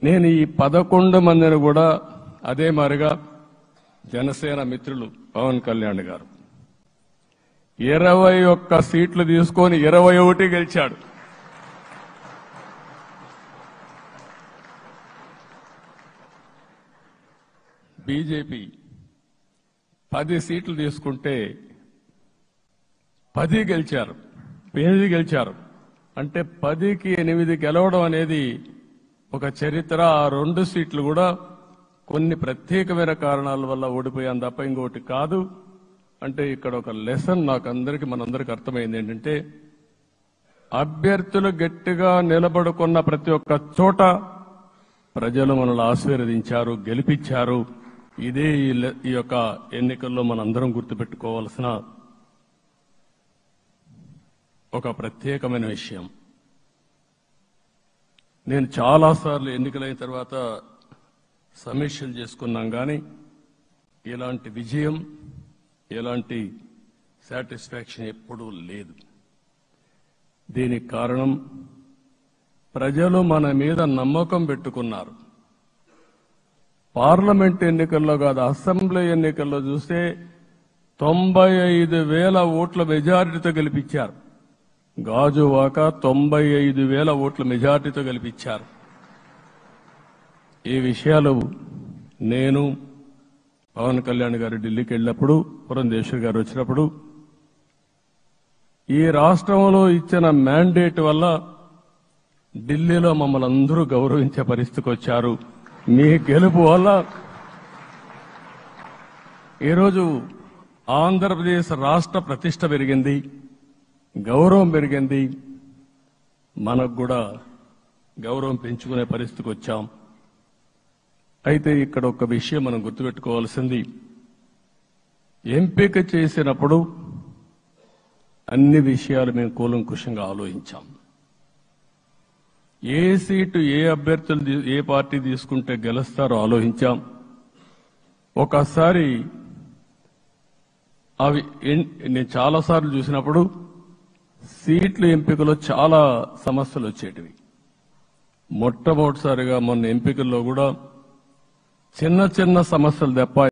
నేను ఈ 11 మందిని కూడా అదే మారిగా జనసేన మిత్రులు పవన్ కళ్యాణ్ గారు 21 సీట్లు తీసుకొని 21 గెలిచాడు. బీజేపీ 10 సీట్లు తీసుకుంటే 10 గెలిచారు, 8 గెలిచారు. అంటే 10కి 8 గెలవడం అనేది ఒక చరిత్ర. ఆ 2 సీట్లు కూడా కొన్ని ప్రత్యేకమైన కారణాల వల్ల ఓడిపోయాం తప్ప ఇంకోటి కాదు. అంటే ఇక్కడ ఒక లెసన్ మనందరికీ అర్థమైంది ఏంటంటే, అభ్యర్థులు గట్టిగా నిలబడుకున్న ప్రతి ఒక్క చోట ప్రజలు మనల్ని ఆశీర్వదించారు, గెలిపించారు. ఇదే ఈ యొక్క ఎన్నికల్లో మనందరం గుర్తుపెట్టుకోవాల్సిన ఒక ప్రత్యేకమైన విషయం. నేను చాలాసార్లు ఎన్నికలైన తర్వాత సమీక్షలు చేసుకున్నాం, కానీ ఇలాంటి విజయం, ఎలాంటి సాటిస్ఫాక్షన్ ఎప్పుడూ లేదు. దీనికి కారణం ప్రజలు మన మీద నమ్మకం పెట్టుకున్నారు. పార్లమెంట్ ఎన్నికల్లో కాదు, అసెంబ్లీ ఎన్నికల్లో చూస్తే 95,000 ఓట్ల మెజారిటీతో గెలిపించారు. గాజువాక 95,000 ఓట్ల మెజారిటీతో గెలిపించారు. ఈ విషయాలు నేను పవన్ కళ్యాణ్ గారు ఢిల్లీకి వెళ్ళినప్పుడు, పురంధేశ్వరి గారు వచ్చినప్పుడు, ఈ రాష్ట్రంలో ఇచ్చిన మ్యాండేట్ వల్ల ఢిల్లీలో మమ్మల్ని అందరూ గౌరవించే పరిస్థితికి వచ్చారు. మీ గెలుపు వల్ల ఈరోజు ఆంధ్రప్రదేశ్ రాష్ట్ర ప్రతిష్ట పెరిగింది, గౌరవం పెరిగింది. మనకు కూడా గౌరవం పెంచుకునే పరిస్థితికి వచ్చాం. అయితే ఇక్కడ ఒక విషయం మనం గుర్తుపెట్టుకోవాల్సింది, ఎంపిక చేసినప్పుడు అన్ని విషయాలు మేము కూలంకుషంగా ఆలోచించాం. ఏ సీటు ఏ అభ్యర్థులు ఏ పార్టీ తీసుకుంటే గెలుస్తారో ఆలోచించాం. ఒకసారి అవి నేను చాలాసార్లు చూసినప్పుడు సీట్ల ఎంపికలో చాలా సమస్యలు వచ్చేటివి. మొట్టమొదటిసారిగా మొన్న ఎంపికల్లో కూడా చిన్న చిన్న సమస్యలు తప్ప